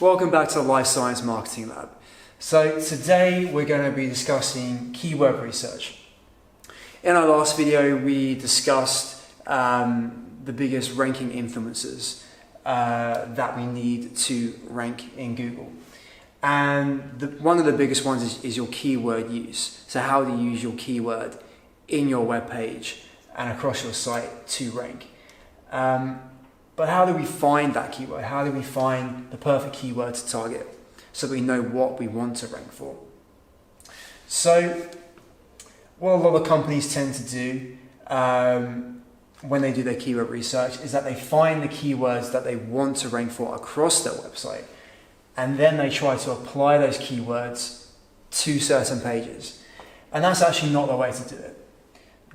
Welcome back to the Life Science Marketing Lab. So today we're going to be discussing keyword research. In our last video we discussed the biggest ranking influencers that we need to rank in Google. And one of the biggest ones is your keyword use. So how to use your keyword in your web page and across your site to rank. But how do we find that keyword? How do we find the perfect keyword to target so that we know what we want to rank for? So what a lot of companies tend to do when they do their keyword research is that they find the keywords that they want to rank for across their website, and then they try to apply those keywords to certain pages. And that's actually not the way to do it.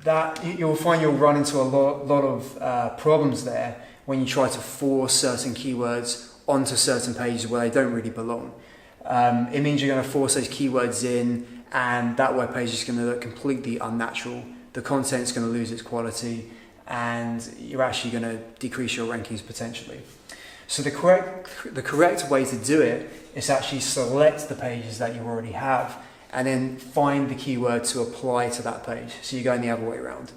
That you'll find you'll run into a lot of problems there when you try to force certain keywords onto certain pages where they don't really belong. It means you're going to force those keywords in, and that web page is going to look completely unnatural. The content's going to lose its quality, and you're actually going to decrease your rankings potentially. So the correct way to do it is actually select the pages that you already have and then find the keyword to apply to that page. So you're going the other way around.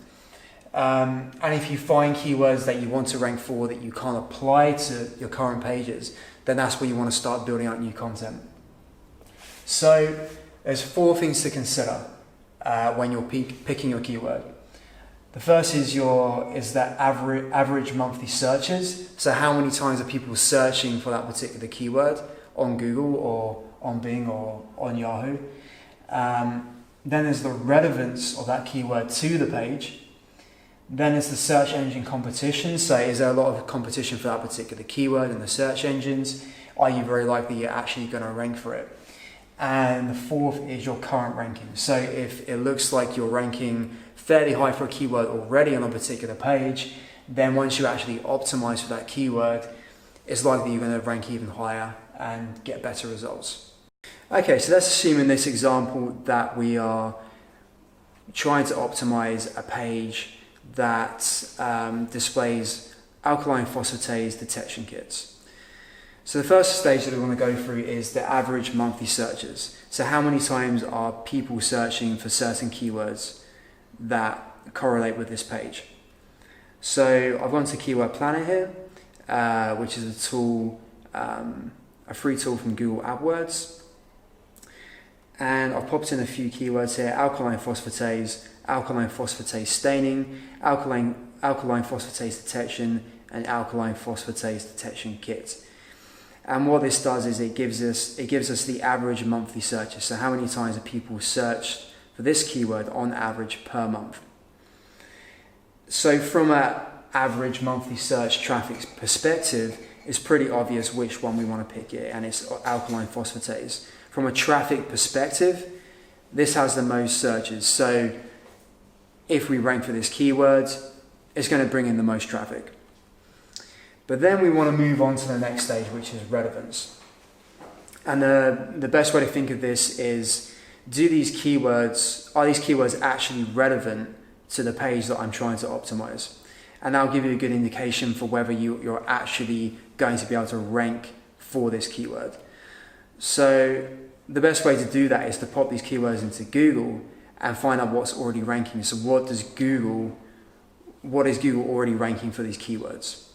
And if you find keywords that you want to rank for that you can't apply to your current pages, then that's where you want to start building out new content. So there's 4 things to consider when you're picking your keyword. The first is that average monthly searches. So how many times are people searching for that particular keyword on Google or on Bing or on Yahoo? Then there's the relevance of that keyword to the page. Then there's the search engine competition. So is there a lot of competition for that particular keyword in the search engines? Are you very likely you're actually going to rank for it? And the 4th is your current ranking. So if it looks like you're ranking fairly high for a keyword already on a particular page, then once you actually optimize for that keyword, it's likely you're going to rank even higher and get better results. Okay, so let's assume in this example that we are trying to optimize a page that displays alkaline phosphatase detection kits. So the first stage that we want to go through is the average monthly searches. So how many times are people searching for certain keywords that correlate with this page? So I've gone to Keyword Planner here, which is a tool, a free tool from Google AdWords. And I've popped in a few keywords here: alkaline phosphatase staining, alkaline phosphatase detection, and alkaline phosphatase detection kit. And what this does is it gives us the average monthly searches. So how many times have people searched for this keyword on average per month? So from an average monthly search traffic perspective, it's pretty obvious which one we want to pick here, and it's alkaline phosphatase. From a traffic perspective, this has the most searches. So if we rank for this keyword, it's going to bring in the most traffic. But then we want to move on to the next stage, which is relevance. And the best way to think of this is, are these keywords actually relevant to the page that I'm trying to optimize? And that'll give you a good indication for whether you're actually going to be able to rank for this keyword. So the best way to do that is to pop these keywords into Google and find out what's already ranking. So what is Google already ranking for these keywords?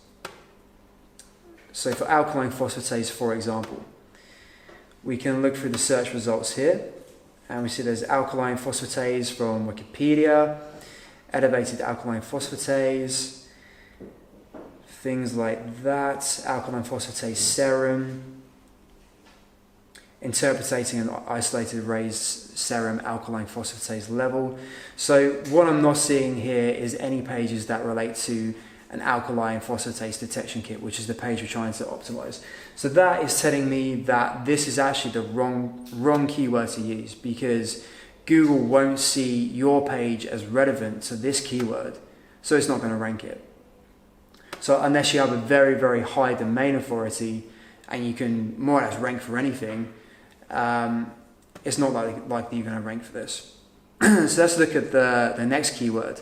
So for alkaline phosphatase, for example, we can look through the search results here, and we see there's alkaline phosphatase from Wikipedia, elevated alkaline phosphatase, things like that, alkaline phosphatase serum, interpreting an isolated raised serum alkaline phosphatase level. So what I'm not seeing here is any pages that relate to an alkaline phosphatase detection kit, which is the page we're trying to optimize. So that is telling me that this is actually the wrong keyword to use, because Google won't see your page as relevant to this keyword, so it's not going to rank it. So unless you have a very, very high domain authority and you can more or less rank for anything, it's not likely you're going to rank for this. So let's look at the next keyword,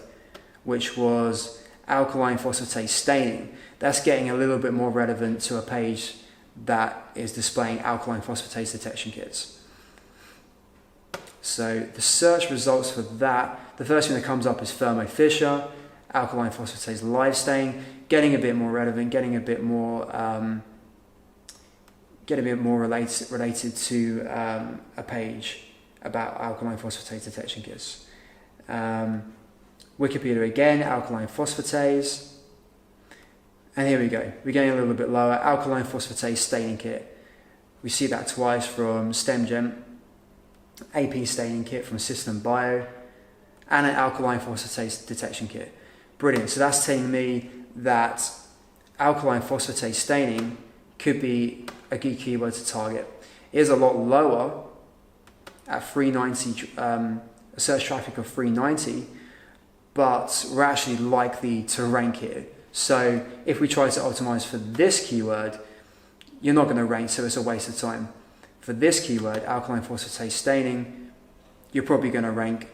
which was alkaline phosphatase staining. That's getting a little bit more relevant to a page that is displaying alkaline phosphatase detection kits. So the search results for that, the first thing that comes up is Thermo Fisher, alkaline phosphatase live stain, getting a bit more relevant, getting a bit more related to a page about alkaline phosphatase detection kits. Wikipedia again, alkaline phosphatase. And here we go, we're getting a little bit lower, alkaline phosphatase staining kit. We see that twice from StemGen, AP staining kit from System Bio, and an alkaline phosphatase detection kit. Brilliant, so that's telling me that alkaline phosphatase staining could be a good keyword to target. It is a lot lower at 390, a search traffic of 390, but we're actually likely to rank here. So if we try to optimize for this keyword, you're not going to rank, so it's a waste of time. For this keyword, alkaline phosphatase staining, you're probably going to rank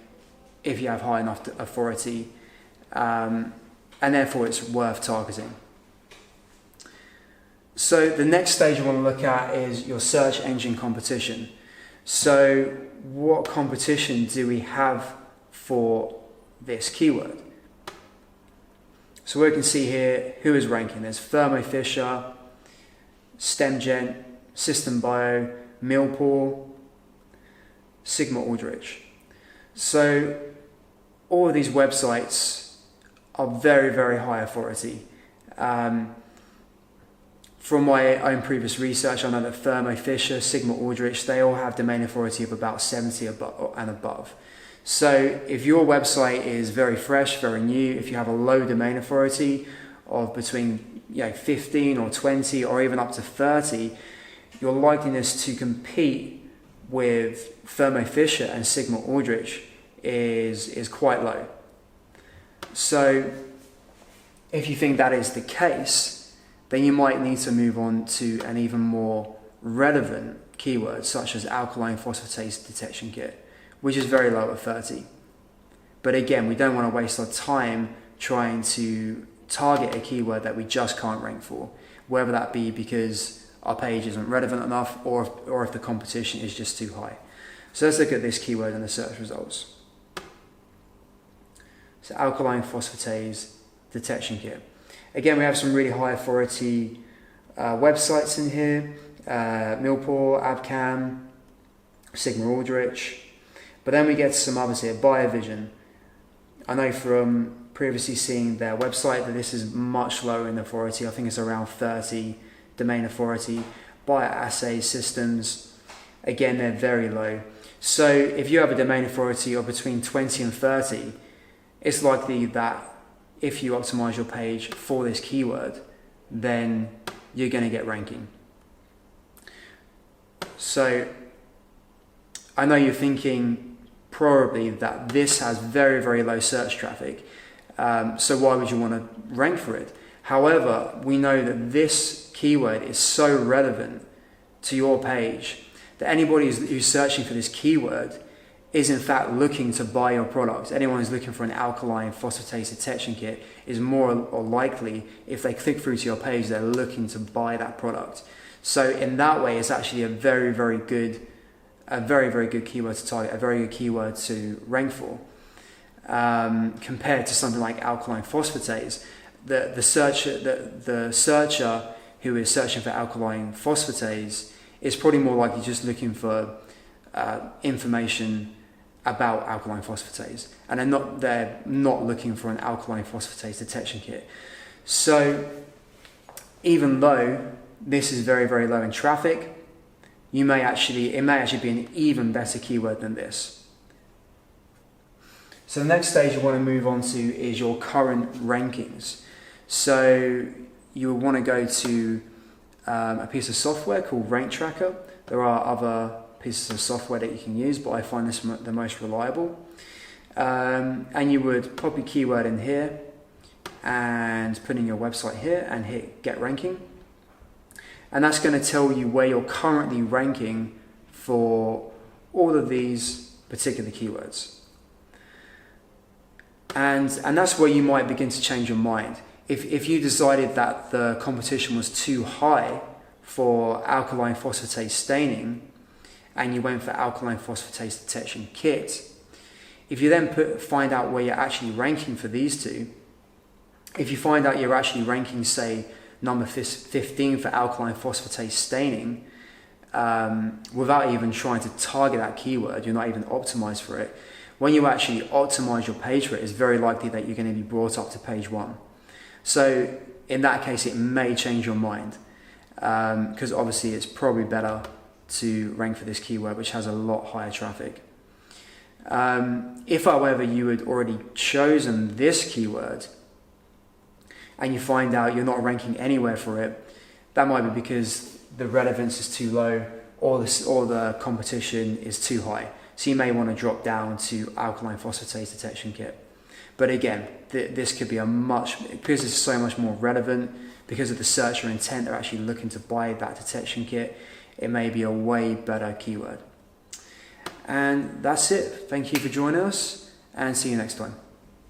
if you have high enough authority, and therefore it's worth targeting. So the next stage you want to look at is your search engine competition. So what competition do we have for this keyword? So we can see here who is ranking. There's Thermo Fisher, StemGen, System Bio, Millpool, Sigma Aldrich. So all of these websites are very, very high authority. From my own previous research, I know that Thermo Fisher, Sigma Aldrich, they all have domain authority of about 70 and above. So if your website is very fresh, very new, if you have a low domain authority of between 15 or 20 or even up to 30, your likeliness to compete with Thermo Fisher and Sigma Aldrich is quite low. So if you think that is the case, then you might need to move on to an even more relevant keyword such as alkaline phosphatase detection kit, which is very low at 30. But again, we don't want to waste our time trying to target a keyword that we just can't rank for, whether that be because our page isn't relevant enough or if the competition is just too high. So let's look at this keyword in the search results. So alkaline phosphatase detection kit. Again, we have some really high authority websites in here, Millpool, Abcam, Sigma Aldrich, but then we get some others here, BioVision. I know from previously seeing their website that this is much lower in authority. I think it's around 30 domain authority. Bioassay Systems, again, they're very low. So if you have a domain authority of between 20 and 30, it's likely that if you optimize your page for this keyword, then you're going to get ranking. So I know you're thinking probably that this has very, very low search traffic. So why would you want to rank for it? However, we know that this keyword is so relevant to your page that anybody who's searching for this keyword is in fact looking to buy your product. Anyone who's looking for an alkaline phosphatase detection kit is more or likely, if they click through to your page, they're looking to buy that product. So in that way, it's actually a very, very good keyword to target, a very good keyword to rank for. Compared to something like alkaline phosphatase, the searcher who is searching for alkaline phosphatase is probably more likely just looking for information about alkaline phosphatase, and they're not looking for an alkaline phosphatase detection kit. So even though this is very, very low in traffic, it may actually be an even better keyword than this. So the next stage you want to move on to is your current rankings. So you will want to go to a piece of software called Rank Tracker. There are other pieces of software that you can use, but I find this the most reliable. And you would pop your keyword in here and put in your website here and hit Get Ranking. And that's going to tell you where you're currently ranking for all of these particular keywords. And that's where you might begin to change your mind. If you decided that the competition was too high for alkaline phosphatase staining and you went for alkaline phosphatase detection kit, if you then find out where you're actually ranking for these two, if you find out you're actually ranking, say, number 15 for alkaline phosphatase staining, without even trying to target that keyword, you're not even optimized for it. When you actually optimize your page for it, it's very likely that you're going to be brought up to page 1. So in that case, it may change your mind, because obviously it's probably better to rank for this keyword, which has a lot higher traffic. If, however, you had already chosen this keyword and you find out you're not ranking anywhere for it, that might be because the relevance is too low or the competition is too high. So you may want to drop down to alkaline phosphatase detection kit. But again, this could be because it's so much more relevant, because of the searcher intent, they're actually looking to buy that detection kit, it may be a way better keyword. And that's it. Thank you for joining us and see you next time.